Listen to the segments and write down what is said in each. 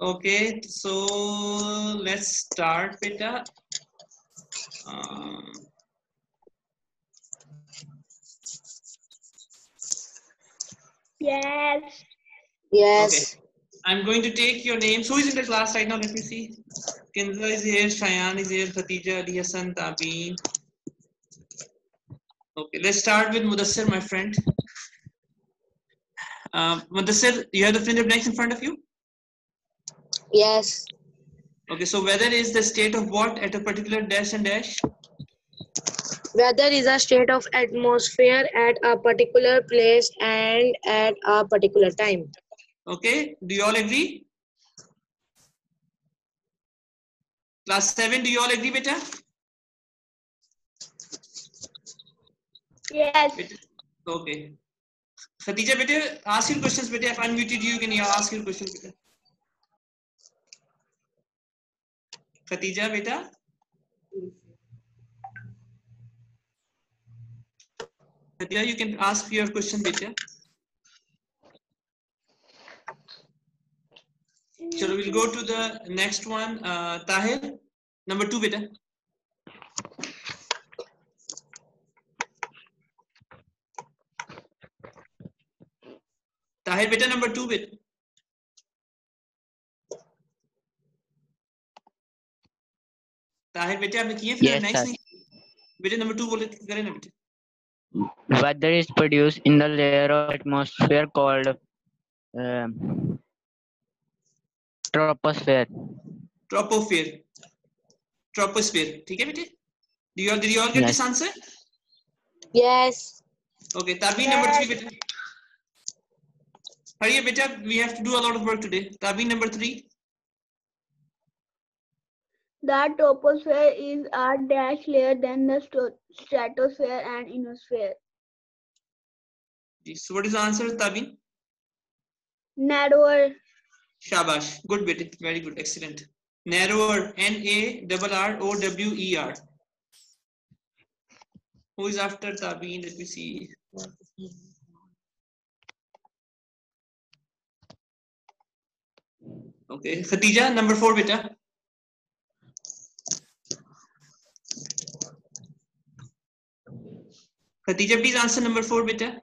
Okay, so let's start, beta. Yes. Yes. Okay, I'm going to take your names. Who is in the class right now? Let me see. Kinza is here, Shayan is here, Khatija, Ali Hassan, Tabeen. Okay, let's start with Mudassir, my friend. Mudassir, you have the finger blanks in front of you? Yes. Okay, so weather is the state of what at a particular dash and dash? Weather is a state of atmosphere at a particular place and at a particular time. Okay, do you all agree? Class 7, do you all agree, beta? Yes. Beta? Okay. Khatija, beta, ask your questions, beta. If I unmuted you, can you ask your questions, beta? Khatija, beta? Khatija, you can ask your question, beta. So we'll go to the next one. Tahir, number 2, beta. Tahir, beta, number 2, beta. Tahir बेटे आपने किए फिर Yes, next sir. नहीं बेटे number 2 बोले करें ना बेटे Weather is produced in the layer of atmosphere called troposphere. Troposphere ठीक है बेटे did you all get Yes. this answer Yes. okay Tabeen number 3 बेटे hurry up beta we have to do a lot of work today Tabeen number 3 The troposphere is a dash layer than the stratosphere and ionosphere. so what is the answer Tabeen Narrower. shabash good bete very good excellent narrower NARROWER who is after Tabeen let me see okay Khatija number 4 beta Khatija please answer number 4 beta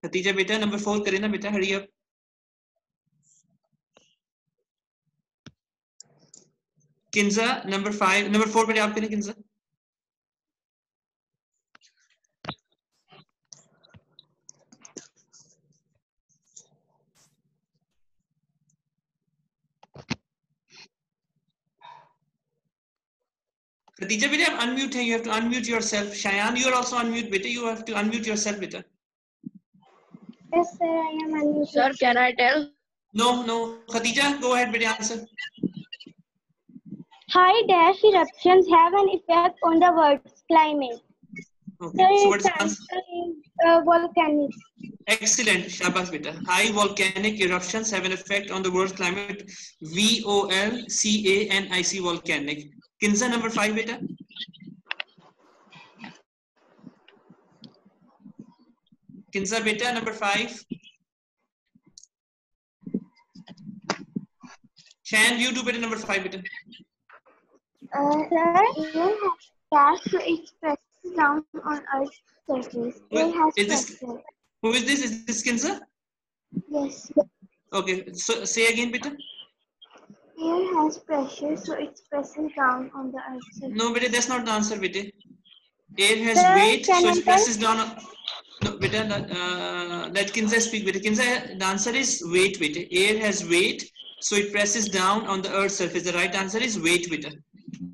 Khatija beta number 4 करे ना बेटा hurry up Kinza number 5 number 4 बेटे आप करें Kinza Khatija beta आप unmute है you have to unmute yourself Shayan you are also unmute beta you have to unmute yourself beta Yes, sir, I am unmuted. Sir, can I tell? no Khatija go ahead beta answer High dash eruptions have an effect on the world's climate. okay so what is the answer Volcanic. excellent shabash beta high volcanic eruptions have an effect on the world's climate VOLCANIC volcanic Kinza number 5 beta Kinza beta number 5 Shan you do beta number 5 beta Sir, air has dash so it presses down on Earth's surface. Air has is this pressure. who is this Kinza Yes. okay so say again beta Air has pressure, so it's pressing down on the Earth's surface. no beta that's not the answer beta air has Sir, weight can so I it tell? presses down on, no beta let Kinza speak beta Kinza the answer is weight beta air has weight so it presses down on the earth's surface the right answer is weight beta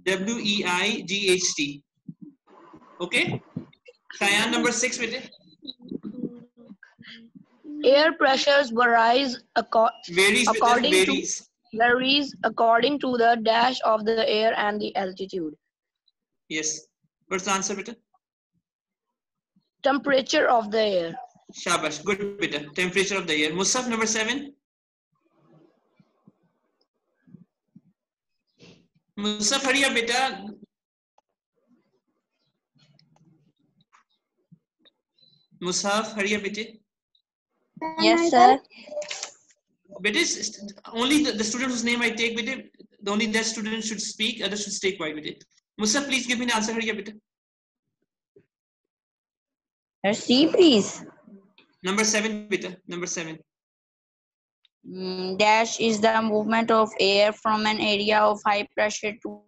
WEIGHT okay Shayan number 6 beta Air pressures varies varies according to the dash of the air and the altitude. yes what's the answer beta Temperature of the air. shabash good beta temperature of the air Musaf number 7 Musaf hurry up beta Musaf, hurry up, bete. Yes, sir. Bete, only the student whose name I take, bete, only that student should speak, others should stay quiet, bete. Musaf, please give me the answer, hurry up, bete. C, please. Number 7, beta. Number 7. Dash is the movement of air from an area of high pressure to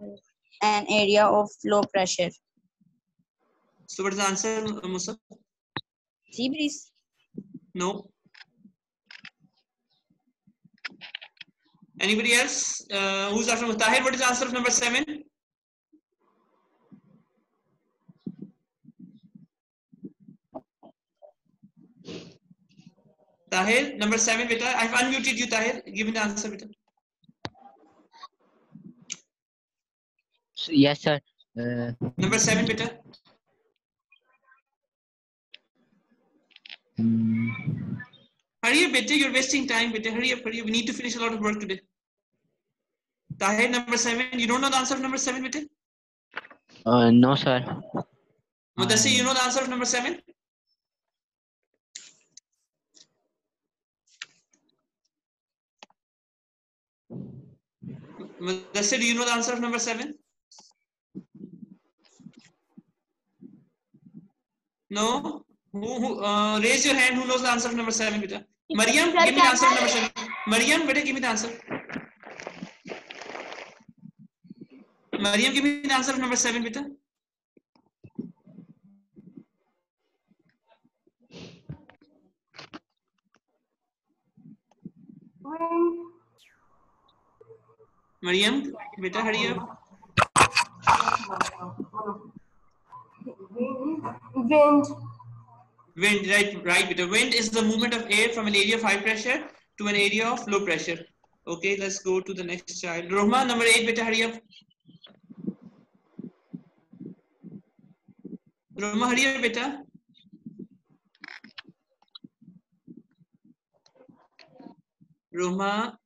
an area of low pressure. So what is the answer, Musa? C, please. No. Anybody else? Who's after Tahir? What is the answer of number 7? Tahir, number 7, beta. I've unmuted you, Tahir. Give me the answer, beta. Yes, sir. Number 7, beta. Hurry up, beta. You're wasting time, beta. Hurry up, hurry up. We need to finish a lot of work today. Tahir, number 7. You don't know the answer of number 7, beta? No, sir. Mudassir, you know the answer of number 7? Mudassir, do you know the answer of number 7? No? Who raise your hand who knows the answer of number 7, beta? Mariam, give me the answer of number 7. Mariam, beta, give me the answer. Mariam, give me the answer of number 7, beta. Mariam, beta, hurry up. Wind. Wind, right, beta. Wind is the movement of air from an area of high pressure to an area of low pressure. Okay, let's go to the next child. Rohma, number 8, beta, hurry up. Rohma, hurry up, beta. Rohma.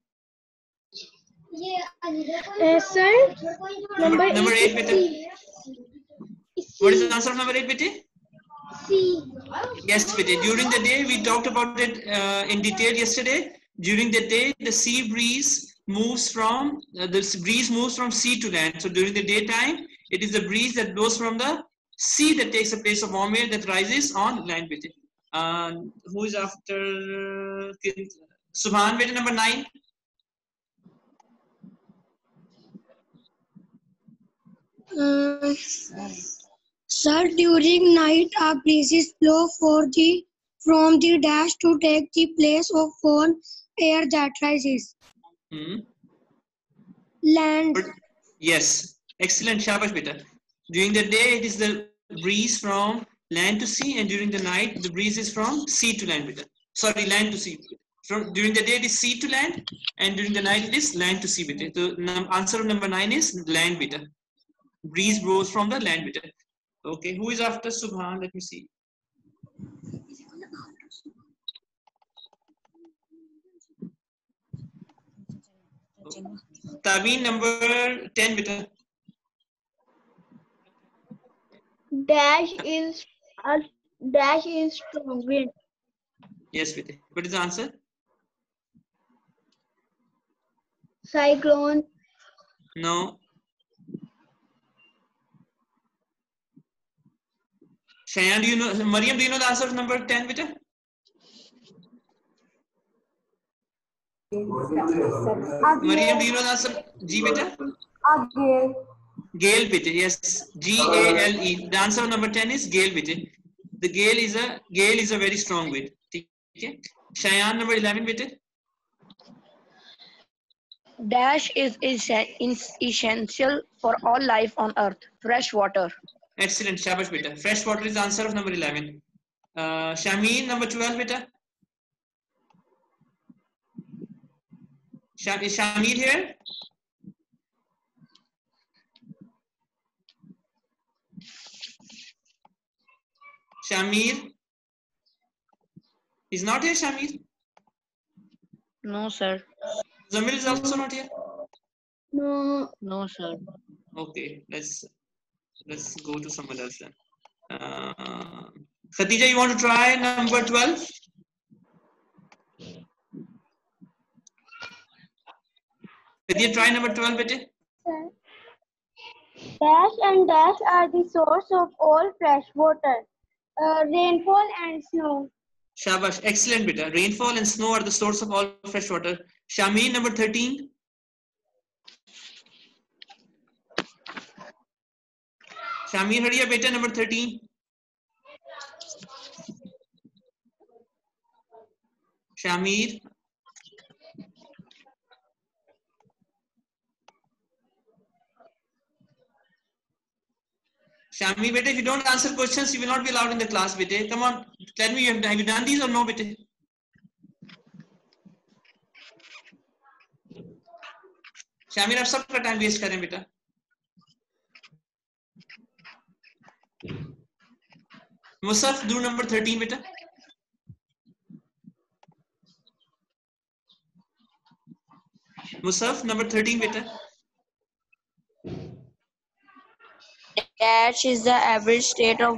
Sir, Number 8, beta. What is the answer of number 8, beta? C. Yes, beta. During the day, we talked about it in detail yesterday. During the day, the sea breeze moves from sea to land. So during the daytime, it is the breeze that blows from the sea that takes the place of warm air that rises on land, beta. Who is after Subhan, beta, number 9? Sir, during night, a breezes blow from the dash to take the place of warm air that rises. Land. Yes, excellent, shabash, beta. During the day, it is the breeze from land to sea, and during the night, the breeze is from sea to land, beta. Sorry, land to sea. During the day, it is sea to land, and during the night, it is land to sea, beta. The answer of number 9 is land, beta. Breeze blows from the land, beta. Okay, who is after Subhan? Let me see. Tabeen, number 10, beta. Dash is strong wind. Yes, beta. What is the answer? Cyclone. No. Shayan, do you know? Mariam, do you know the answer of number 10, beta? Mariam, do you know the answer? G, beta? Gale. Gale, beta. Yes, Gale. The answer of number 10 is gale, beta. The gale is a very strong wind. Okay. Shayan, number 11, beta. Dash is essential for all life on earth. Fresh water. Excellent, shabash, beta. Fresh water is the answer of number 11. Shameen, number 12, beta. Is Shamir here? Shamir? Is not here, Shamir? No, sir. Zamir is also not here? No. No, sir. Okay, let's go to someone else then. Khatija, you want to try number 12? Khatija, try number 12, bete. Dash and dash are the source of all fresh water. Rainfall and snow. Shabash, excellent beta. Rainfall and snow are the source of all fresh water. Shameen, number 13. Shameen, hurry up, beta, number 13. Shamir. Shami, beta, if you don't answer questions, you will not be allowed in the class, beta. Come on, tell me, have you done these or no, beta? Shamir, आप सबका time waste करें, beta. Musaf, do number 13, beta. Musaf, number 13, beta. Dash is the average state of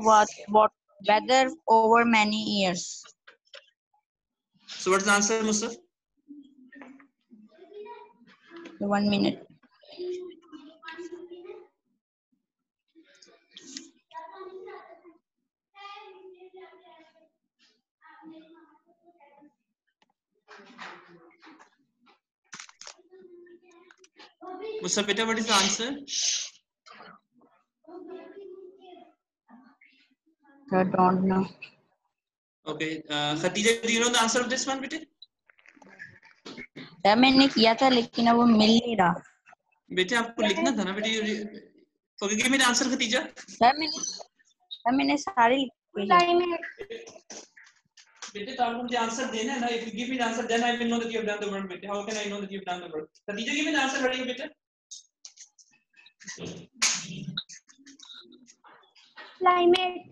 weather over many years. So what's the answer, Musaf? 1 minute. Musaf, beta, what is the answer? I don't know. Okay, Khatija, do you know the answer of this one, beta? Sir मैंने किया था लेकिन अब वो मिल नहीं रहा. बेटे आपको लिखना था ना बेटे. Okay, give me the answer, Khatija. Sir मैंने सारे लिखे. बेटे तो आपको मुझे आंसर देना है ना. If you give me the answer, then I will know that you have done the work, बेटे. How can I know that you have done the work? Khatija, give me the answer, hurry, बेटे. Climate.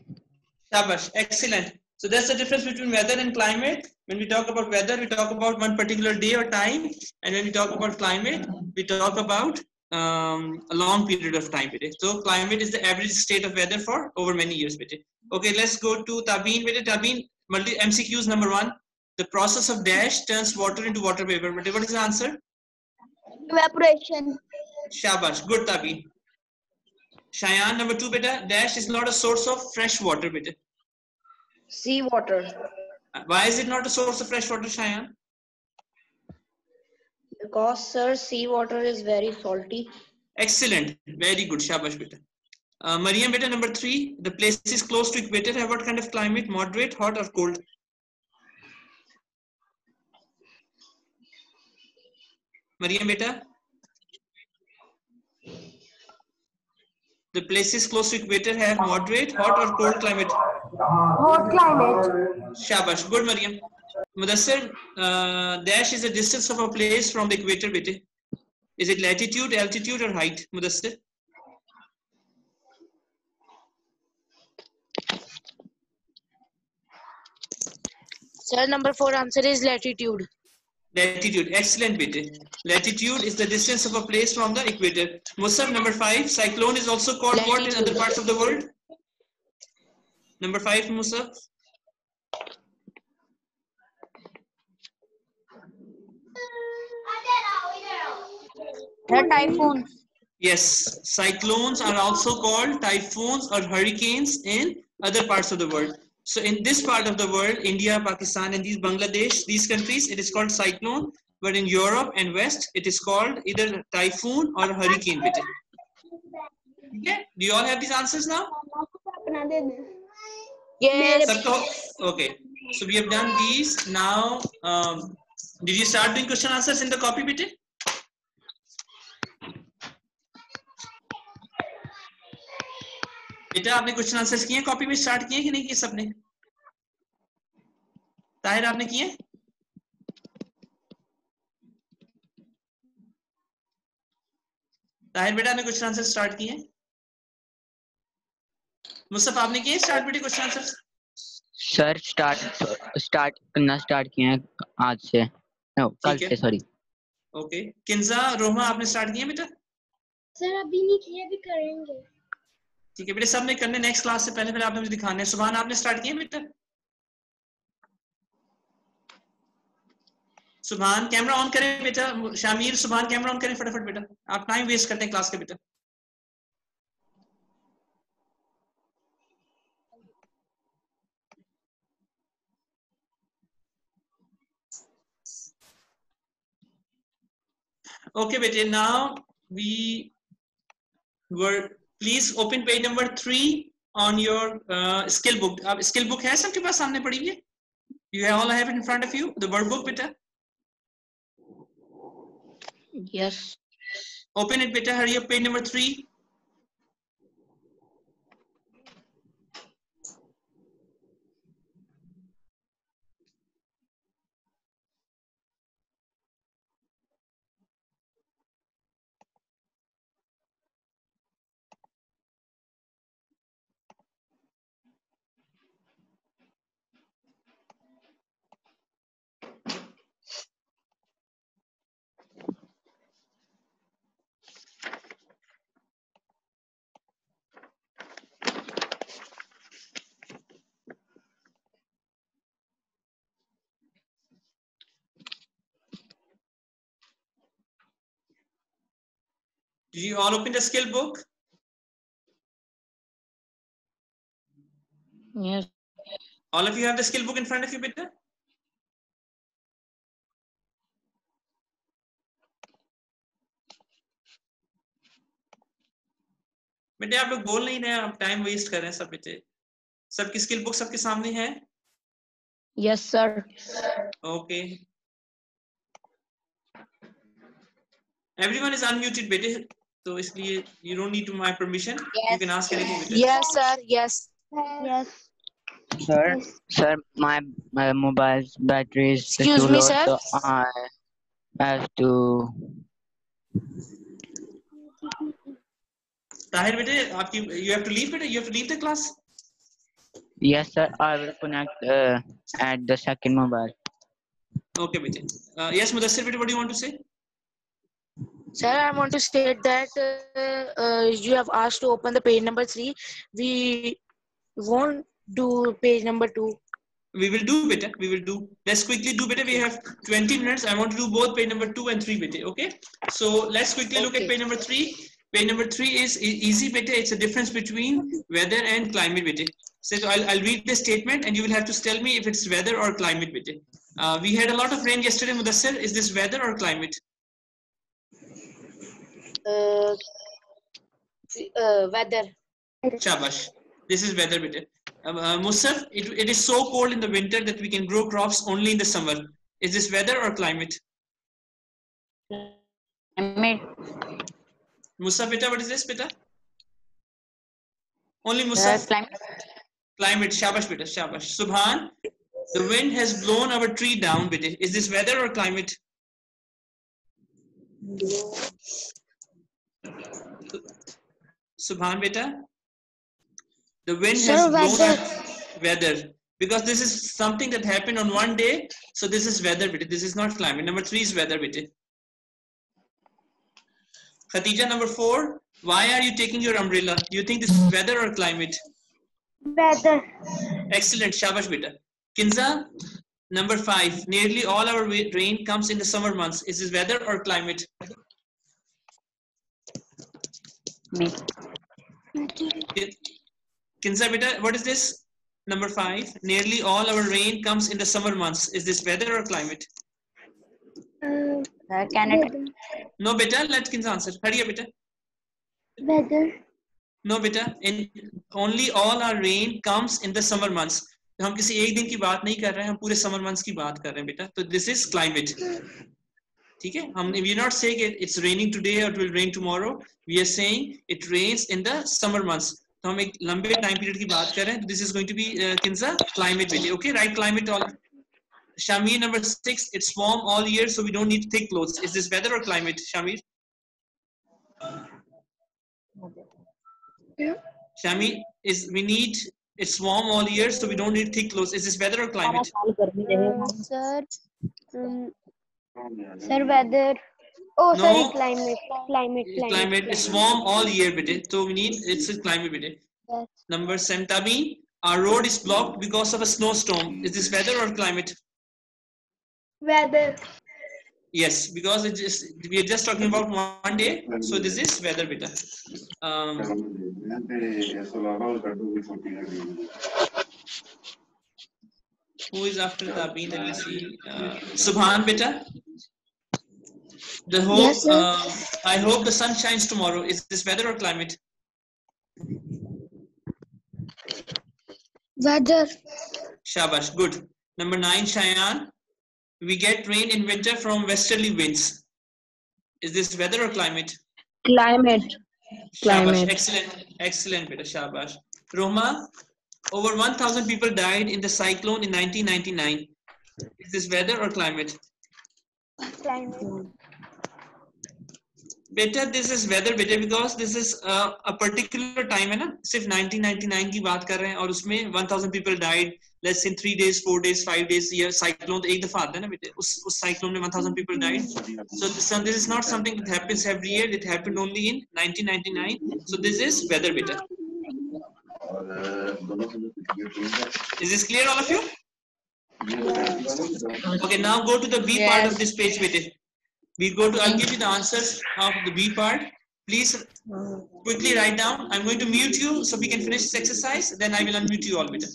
Shabash, excellent. So that's the difference between weather and climate. When we talk about weather, we talk about one particular day or time, and when we talk about climate, we talk about a long period of time. So climate is the average state of weather for over many years. Okay, let's go to Tabeen. Tabeen, MCQs number 1. The process of dash turns water into water vapor. What is the answer? Evaporation. Shabash, good Tabeen. Shayan, number 2, beta. Dash is not a source of fresh water, beta. Sea water. Why is it not a source of fresh water, Shayan? Because, sir, sea water is very salty. Excellent. Very good. Shabash, beta. Mariam, beta, number 3. The places close to equator have what kind of climate? Moderate, hot, or cold? Mariam, beta. The places close to equator have moderate, hot, or cold climate? Hot climate. Shabash. Good, Mariam. Mudassir, dash is the distance of a place from the equator, beta. Is it latitude, altitude, or height? Mudassir? Sir, number 4 answer is latitude. Latitude. Excellent, beta. Latitude is the distance of a place from the equator. Musaf, number 5. Cyclone is also called latitude. What in other parts of the world? Number 5, Musaf. Typhoons. Yes, cyclones are also called typhoons or hurricanes in other parts of the world. So in this part of the world, India, Pakistan, and Bangladesh, these countries, it is called cyclone. But in Europe and West, it is called either typhoon or hurricane. Okay? Do you all have these answers now? Yes. Okay. So we have done these. Now, did you start doing question answers in the copy, beta? बेटा आपने question answers किए copy में start किए कि नहीं किए सबने? ताहिर आपने किए? ताहिर बेटा आपने क्वेश्चन आंसर स्टार्ट किए? मुस्तफा आपने किए स्टार्ट बेटे क्वेश्चन आंसर्स? सर स्टार्ट करना स्टार्ट किए हैं आज से, कल से, सॉरी. ओके. किंजा, रोमा आपने स्टार्ट किए बेटा? सर अभी नहीं किए, अभी करेंगे. ठीक है बेटे, सबने करने नेक्स्ट क्लास से पहले आपने मुझे दिखाने हैं। सुभान आपने स्टार्ट किया बेटा? सुभान कैमरा ऑन करें बेटा। शामिर सुभान कैमरा ऑन करें फटाफट बेटा, आप टाइम वेस्ट करते हैं क्लास के बेटा। Okay bete, now we were, please open page number 3 on your skill book. अब skill book है सबके पास सामने पड़ी है? You all have it in front of you, the workbook beta? Yes. Open it beta, hurry up, page number 3. Did you all open the skill book? Yes. All of you have the skill book in front of you beta? बेटे आप लोग बोल नहीं रहे हैं, आप time waste कर रहे हैं सब बेटे। सबकी स्किल बुक सबके सामने है? Yes, sir. Okay. Everyone is unmuted बेटे, तो इसलिए you don't need to my permission. Yes. You can ask anything बेटे। Yes, sir. Yes. Yes. Sir, my mobile's battery is Excuse too me, low, sir. so I have to. Tahir बेटे आपकी you have to leave बेटे, you have to leave the class. Yes, sir. I will connect at the second mobile. Okay बेटे. Yes Mudassir बेटे, what do you want to say? Sir, I want to state that you have asked to open the page number 3. We won't do page number 2. We will do better. We will do. Let's quickly do better. We have 20 minutes. I want to do both page number 2 and 3 better. Okay. So let's quickly look at Okay. page number 3. Page number 3 is easy better. It's a difference between weather and climate better. So I'll read the statement and you will have to tell me if it's weather or climate better. We had a lot of rain yesterday, Mudassir. Is this weather or climate? Weather. Shabash. This is weather better. Musaf, it is so cold in the winter that we can grow crops only in the summer. Is this weather or climate? Climate. Musaf beta, what is this beta? Only Musaf. Climate. Climate. Shabash beta, shabash. Subhan, the wind has blown our tree down beta. Is this weather or climate? Subhan beta, the wind has blown weather, because this is something that happened on one day, so this is weather beta. This is not climate. Number 3 is weather beta. Khatija, number 4, why are you taking your umbrella? Do you think this is weather or climate? Weather. Excellent, shabash beta. Kinza, number 5, nearly all our rain comes in the summer months. Is this weather or climate? Me. Kinza beta, what is this? Number 5, nearly all our rain comes in the summer months. Is this weather or climate? Canada. No beta, let Kinza answer. Hurry up beta. Weather. No beta, in only all our rain comes in the summer months. तो हम किसी एक दिन की बात नहीं कर रहे हैं, हम पूरे summer months की बात कर रहे हैं बेटा. तो this is climate. ठीक है? हम we are not saying it's raining today or it will rain tomorrow. We are saying it rains in the summer months. तो हम एक लंबे time period की बात कर रहे हैं. This is going to be Kinza, climate बेटे. Okay, right? Climate all. Shamir, number 6, it's warm all year, so we don't need thick clothes. Is this weather or climate, Shamir? Shamir, it's warm all year, so we don't need thick clothes. Is this weather or climate? Sir. Sir, weather. Oh, No. sorry, climate. Climate. It's warm all year, bete. So we need, it's a climate, bete. Yes. Number 7, Tabeen, our road is blocked because of a snowstorm. Is this weather or climate? Weather. Yes, because we are just talking about one day, so this is weather beta. Who is after Tabeen? Let me see. Subhan beta. The hope. Yes, sir. I hope the sun shines tomorrow. Is this weather or climate? Weather. Shabash, good. Number 9, Cheyenne. We get rain in winter from westerly winds. Is this weather or climate? Climate. Shabash, Climate. excellent beta, shabash. Rohma, over 1,000 people died in the cyclone in 1999. Is this weather or climate? Climate. Beta, this is weather beta because this is a particular time है ना, सिर्फ 1999 की बात कर रहे हैं और उसमें 1,000 people died. Let's say 3 days, 4 days, 5 days. ये cyclone तो एक दफा आता है ना बेटे, उस cyclone में 1,000 people died. So this is not something that happens every year. It happened only in 1999. So this is weather beta. Is this clear, all of you? Okay, now go to the B part of this page, beta. I'll give you the answers of the B part. Please quickly write down. I'm going to mute you so we can finish this exercise. Then I will unmute you all, beta.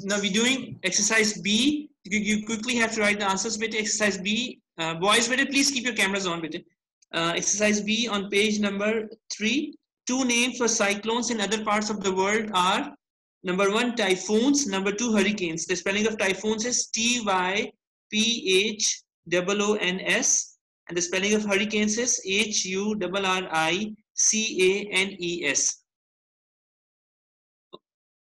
Now we're doing exercise B. You quickly have to write the answers, beta. Exercise B. Boys, beta, please keep your cameras on, beta. Exercise B on page number 3. 2 names for cyclones in other parts of the world are number 1, typhoons, number 2, hurricanes. The spelling of typhoons is Typhoons, and the spelling of hurricanes is Hurricanes.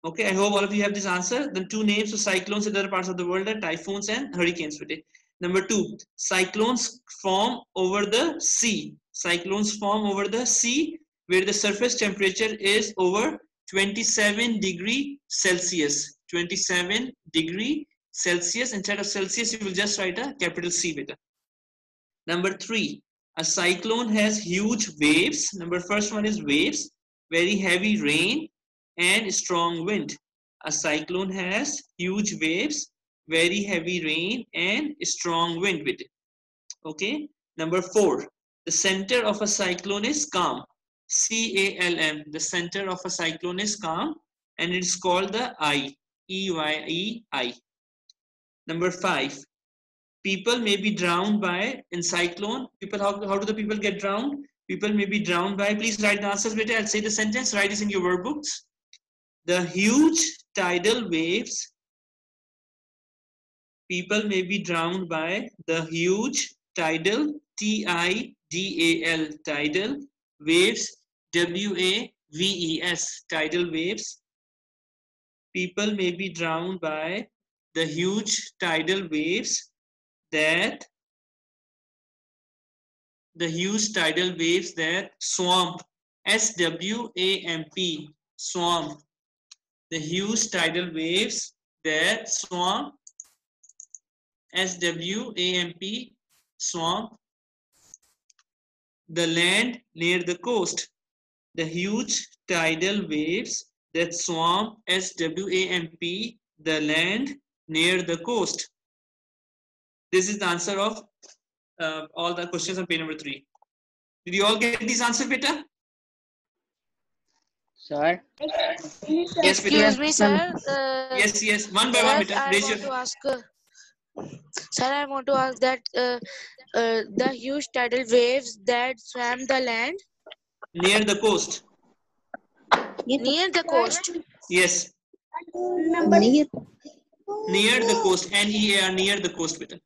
Okay, I hope all of you have this answer. The 2 names for cyclones in other parts of the world are typhoons and hurricanes. Number 2, cyclones form over the sea. Cyclones form over the sea, where the surface temperature is over 27 degrees Celsius. 27 degrees Celsius. Instead of Celsius, you will just write a capital C, beta. Number 3, a cyclone has huge waves. Number first one is waves, very heavy rain and strong wind. A cyclone has huge waves, very heavy rain and strong wind with it. Okay. Number 4, the center of a cyclone is calm. CALM. The center of a cyclone is calm and it's called the eye. EYEI. Number 5, people may be drowned by in cyclone. People, how do the people get drowned? People may be drowned by, please write the answers, beta. I'll say the sentence, write this in your workbooks. The huge tidal waves. People may be drowned by the huge tidal, TIDAL, tidal waves, WAVES, tidal waves. People may be drowned by the huge tidal waves that swamp, SWAMP, swamp. The huge tidal waves that swamp, SWAMP, swamp, the land near the coast. The huge tidal waves that swamp, SWAMP, the land near the coast. This is the answer of all the questions on page number 3. Did you all get these answers, beta? Sir? Yes, beta. Excuse me, sir. Yes. One by one, beta. Raise your. Sir, I want to ask that the huge tidal waves that swam the land Near the coast. near the coast. Yes. Near. Near the coast. NEAR, near the coast, beta.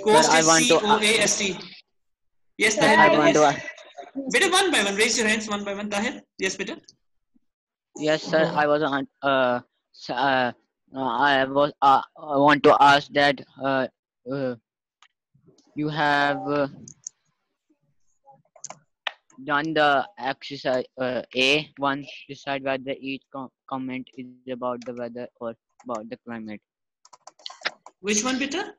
Coast Sir, I is want to- COAST. Yes, I Tahir. want to. Beta, one by one. Raise your hands one by one. Tahir. Yes, beta. Yes, sir. I was on. I want to ask that you have done the exercise A. Once decide whether each comment is about the weather or about the climate. Which one, beta?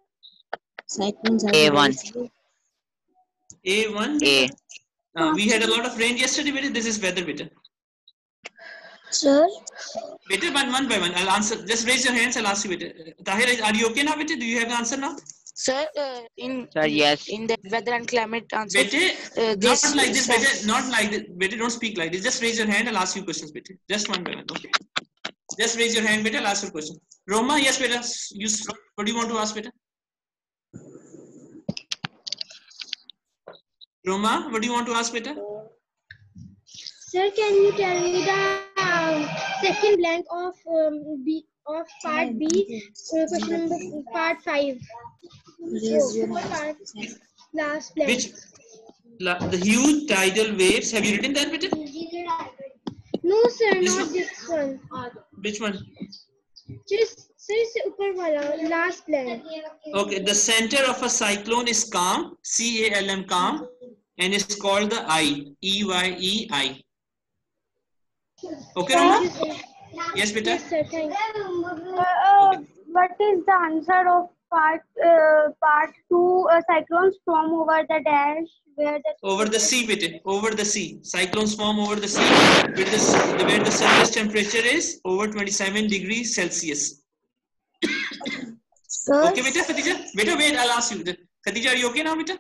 Cyclones are A1. A1, A. beta. We had a lot of rain yesterday, beta. This is weather, beta. Sir, Beta, one by one. I'll answer. Just raise your hands. I'll ask you, beta. Tahir, are you okay now, beta? Do you have the answer now? Sir, Sir, yes. in the weather and climate answer, Beta, this not like this, stuff. beta. Not like this. Beta, don't speak like this. Just raise your hand. I'll ask you questions, beta. Just one by one. Okay. Just raise your hand, beta. I'll ask you a question. Roma, yes, beta. What do you want to ask, beta? Roma, what do you want to ask, beta? Sir, can you tell me the second blank of B of part B, question number part 5? Part, last blank. Which the huge tidal waves? Have you written that, beta? No, sir, This not one. this one. Which one? Just sir, se upar wala, last blank. Okay, the center of a cyclone is calm, C-A-L-M, calm, and it's called the eye, E-Y-E-I. Okay, Roma? Yes, beta? Yes, sir, thank you. What is the answer of part 2? Cyclones form over the dash where the Over the sea, beta. Over the sea. Cyclones form over the sea, where the surface temperature is over 27 degrees Celsius. sir, Okay, beta, Khadija? Beta, wait, I'll ask you. Khadija, are you okay now, beta?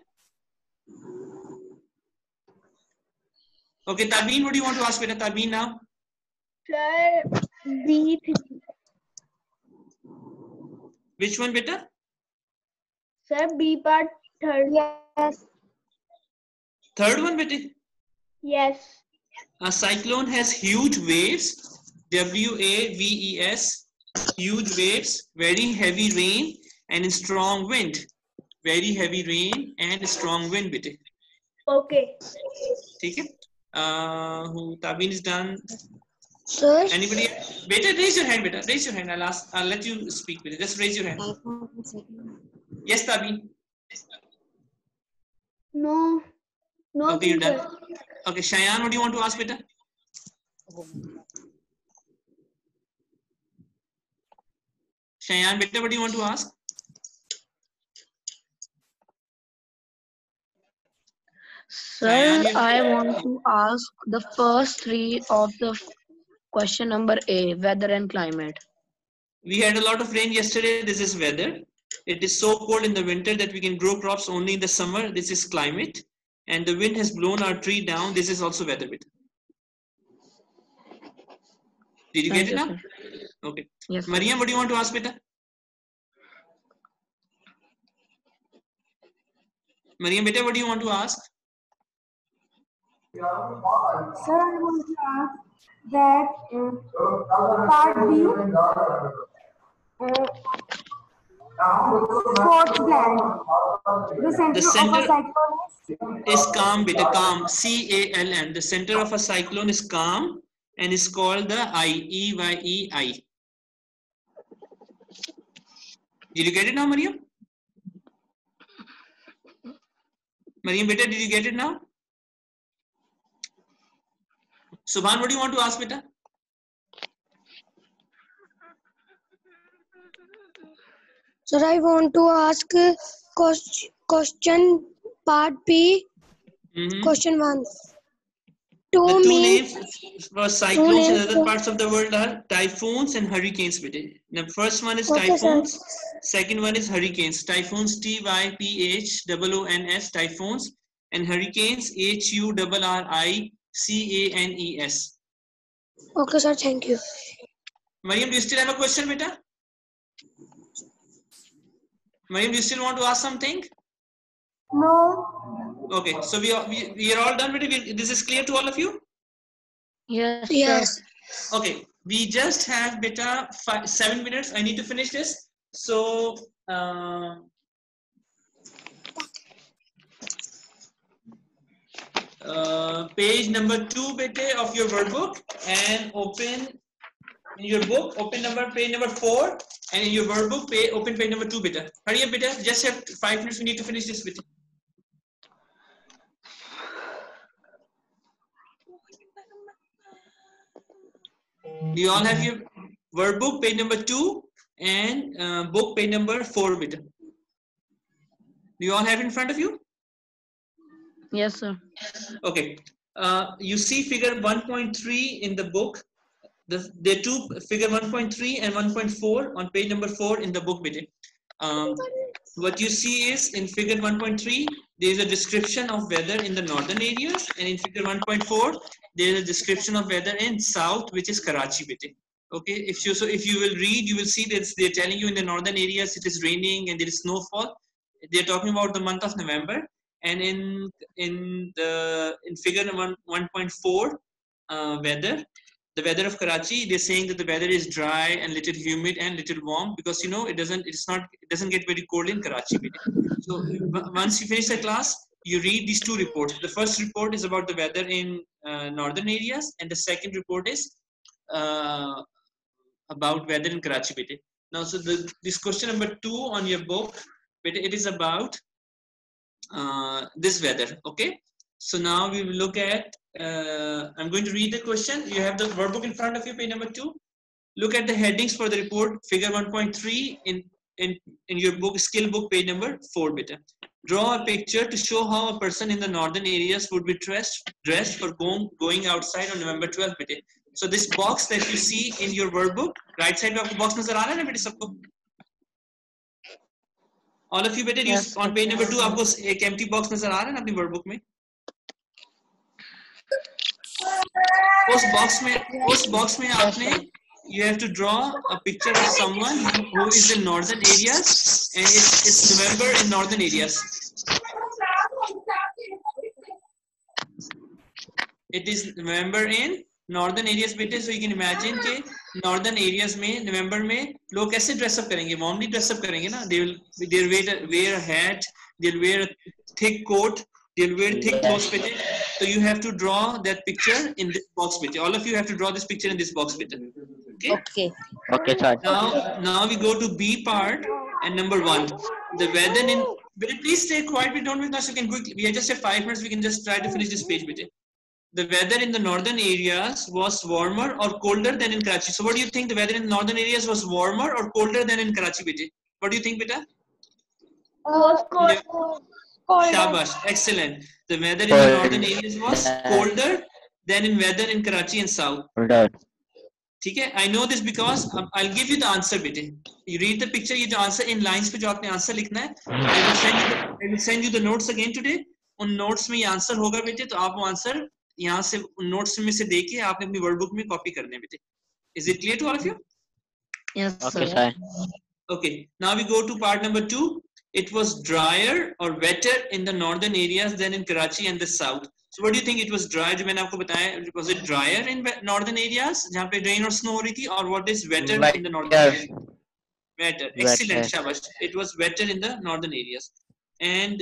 Okay, Tarbeen, what do you want to ask, beta? Tarbeen now? Sir, B. Which one, beta? Sir, B part 3rd. yes. Third one, beta? Yes. A cyclone has huge waves, W-A-V-E-S, huge waves, very heavy rain and strong wind. Very heavy rain and strong wind, beta. Okay. Okay? Who Tabin is done. sir. Anybody? Beta, raise your hand, beta. Raise your hand. I'll let you speak, beta. Just raise your hand. Yes, Tabin. No. No. Okay, you're sir. done. Okay, Shayan, what do you want to ask, beta? Shayan, beta, what do you want to ask? Sir, Shayan, I want to ask the first three of the question number A, weather and climate. We had a lot of rain yesterday. This is weather. It is so cold in the winter that we can grow crops only in the summer. This is climate. And the wind has blown our tree down. This is also weather, beta. Did you Thank get it you, now? sir. Okay. Yes, sir. Mariam, what do you want to ask, beta? Mariam, beta, what do you want to ask? Sir, I want to ask that part B, fourth blank, the center of a cyclone is calm, beta, calm, C-A-L-M. The center of a cyclone is calm and is called the eye, E-Y-E-I. Did you get it now, Mariam? Mariam, beta, did you get it now? Subhan, what do you want to ask, beta? Sir, I want to ask question part B, question 1. The two means names for cyclones in other parts of the world are typhoons and hurricanes, beta. The first one is Okay, typhoons. Second one is hurricanes. Typhoons, T-Y-P-H-O-O-N-S, typhoons. And hurricanes, H-U-R-R-I-C-A-N-E-S. Okay, sir, thank you. Mariam, do you still have a question, beta? Mariam, do you still want to ask something? No. Okay, so we are all done with it. This is clear to all of you? Yes, Yes. sir. Okay, we just have beta 7 minutes. I need to finish this. So, page number 2, beta, of your workbook, and open in your book, page number 4, and in your workbook, open page number 2, beta. Hurry up, beta. Just have 5 minutes. We need to finish this, beta. Do you all have your workbook, page number 2? and book page number 4 beta. Do you all have it in front of you? Yes, sir. Okay. You see figure 1.3 in the book. There are two, figure 1.3 and 1.4 on page number 4 in the book beta. What you see is in figure 1.3 there is a description of weather in the northern areas, and in figure 1.4 there is a description of weather in south, which is Karachi beta. Okay, if you will read, you will see that they're telling you in the northern areas it is raining and there is snowfall. They're talking about the month of November, and in figure 1.4 weather, the weather of Karachi, they're saying that the weather is dry and little humid and little warm, because it doesn't get very cold in Karachi. So once you finish the class, you read these two reports. The first report is about the weather in northern areas, and the second report is about weather in Karachi. Now, so this question number 2 on your book, it is about this weather. Okay, so now we will look at I'm going to read the question. You have the workbook in front of you, page number 2. Look at the headings for the report, figure 1.3 in your book, skill book, page number 4 beta. Draw a picture to show how a person in the northern areas would be dressed for going outside on November 12th beta. So this box that you see in your workbook, right side में आपको box नजर आ रहा है ना बेटे सबको? All of you बेटे, yes, on page number 2 आपको एक empty box नजर आ रहा है ना अपनी workbook में? उस box में आपने you have to draw a picture of someone who is in northern areas, and it's November in northern areas. It is November in northern areas बेटे. So you can imagine कि northern areas में November में लोग कैसे dress up करेंगे? Warmly dress up करेंगे ना? They'll wear a hat, they'll wear a thick coat, they'll wear thick clothes बेटे. So you have to draw that picture in this box बेटे. All of you have to draw this picture in this box बेटे. Okay. Okay, sir. Now we go to B part, and number 1, the weather in. Please stay quiet. We don't make noise. You can quickly. We just have 5 minutes. We can just try to finish this page, beta. The weather in the northern areas was warmer or colder than in Karachi. So, what do you think? The weather in the northern areas was warmer or colder than in Karachi, beta? What do you think, beta? Colder. Shabash, excellent. The weather in the northern areas was colder than in weather in Karachi and south. ठीक है? I know this because I'll give you the answer बेटे. You read the picture, ये जो answer in lines पे जो आपने answer लिखना है, I will send you the notes again today. उन notes में ये answer होगा बेटे, तो आप वो answer यहाँ से उन notes में से देके आपने अपनी word book में copy करने बेटे. Is it clear to all of you? Yes, Okay, sir. Okay. Now we go to part number 2. It was drier or wetter in the northern areas than in Karachi and the south. So what do you think? It was dry, जो मैंने आपको बताया, was it drier in northern areas जहाँ पे rain और snow हो रही थी, or what is wetter in the northern areas? Wetter. Excellent, shabash. It was wetter in the northern areas. And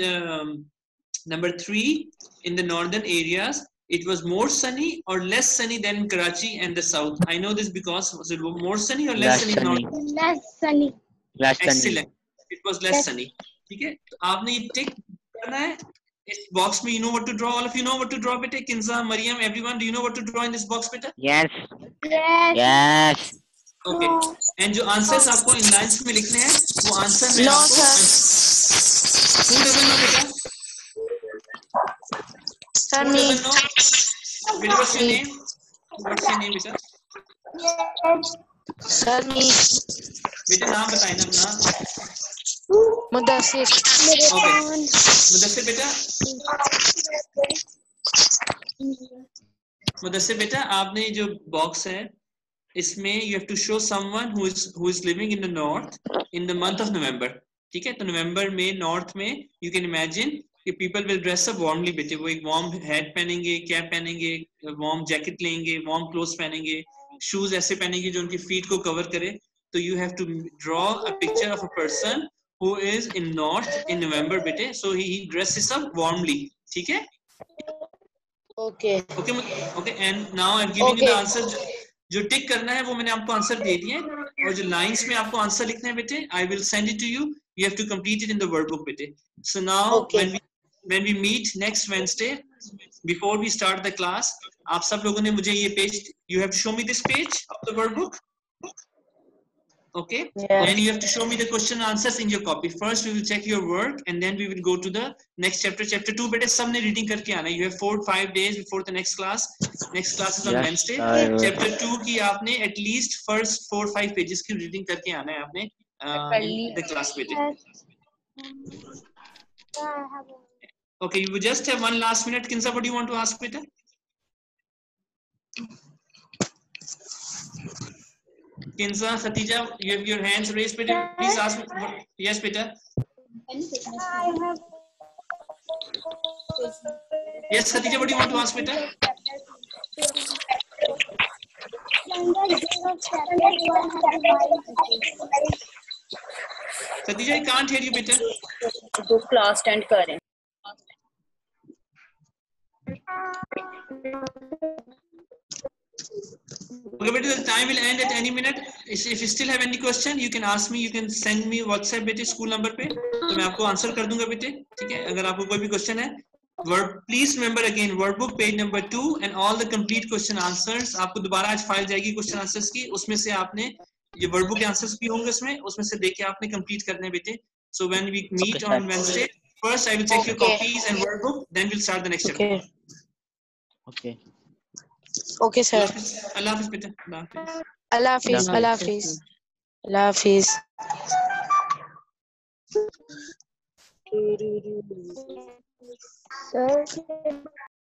number 3, in the northern areas, it was more sunny or less sunny than in Karachi and the south. I know this because was it more sunny or less sunny in northern? Less sunny. Excellent. It was less sunny. ठीक है? तो आपने ये tick करना है. This box में you know what to draw. All of you know what to draw, beta. Kinza, Mariam, everyone, do you know what to draw in this box, beta? Yes. Yes. Yes. Okay. And जो answers आपको in lines में लिखने हैं, वो answer में No, आपको. sir. Who doesn't know, beta? Sir, Who me. doesn't know? Beta, what's your name? What's your name, beta? Sir, me. Beta नाम बताइए ना अपना. Mudassir. Okay. मुदस्सिर बेटा. मुदस्सिर बेटा, आपने जो box है, इसमें you have to show someone who is living in the north in the month of November. ठीक है? तो November में north में you can imagine कि people will dress up warmly बेटे. वो एक warm hat पहनेंगे, cap पहनेंगे, warm jacket लेंगे, warm clothes पहनेंगे, shoes ऐसे पहनेंगे जो उनकी feet को cover करे. तो you have to draw a picture of a person who is in north in November बेटे. So he dresses up warmly. ठीक है? Okay. Okay. And now I'm giving you the answer. जो टिक करना है वो मैंने आपको आंसर दे दिए, और जो लाइंस में आपको आंसर लिखना है बेटे, I will send it to you. You have to complete it in the workbook बेटे. So now when we meet next Wednesday, before we start the class, आप सब लोगों ने मुझे ये page, you have to show me this page of the workbook. Okay, Yes. and you have to show me the question answers in your copy. First we will check your work and then we will go to the next chapter. Chapter 2 बेटे सबने reading करके आना है. You have 4-5 days before the next class. Next class is on Yes, Wednesday. sir. Chapter 2 की आपने at least first 4-5 pages की reading करके आना है आपने in the class बेटे. Okay, you just have one last minute. Kinsa, what do you want to ask बेटा? Kinsa, Khatija, you have your hands raised, beta. Please ask me. Yes, beta. Yes, Khatija, what do you want to ask, beta? Khatija, I can't hear you, beta. तो class tend करें. Okay, beta, the time will end at any minute. If you still have any question, you can ask me. You can send me WhatsApp, beta, school number पे. तो मैं आपको answer कर दूँगा, beta. ठीक है? अगर आपको कोई भी question है, please remember again workbook page number 2 and all the complete question answers. आपको दोबारा आज फाइल जाएगी question answers की. उसमें से आपने ये वर्कबुक के आंसर्स भी होंगे उसमें से देख के आपने कंप्लीट करने हैं बेटे. So when we meet on Wednesday, first I will check your copies and workbook, then we'll start the next chapter. Okay. Okay, sir. Allah Hafiz beta. Allah Hafiz. Allah Hafiz. Allah Hafiz. Allah Hafiz. Sir.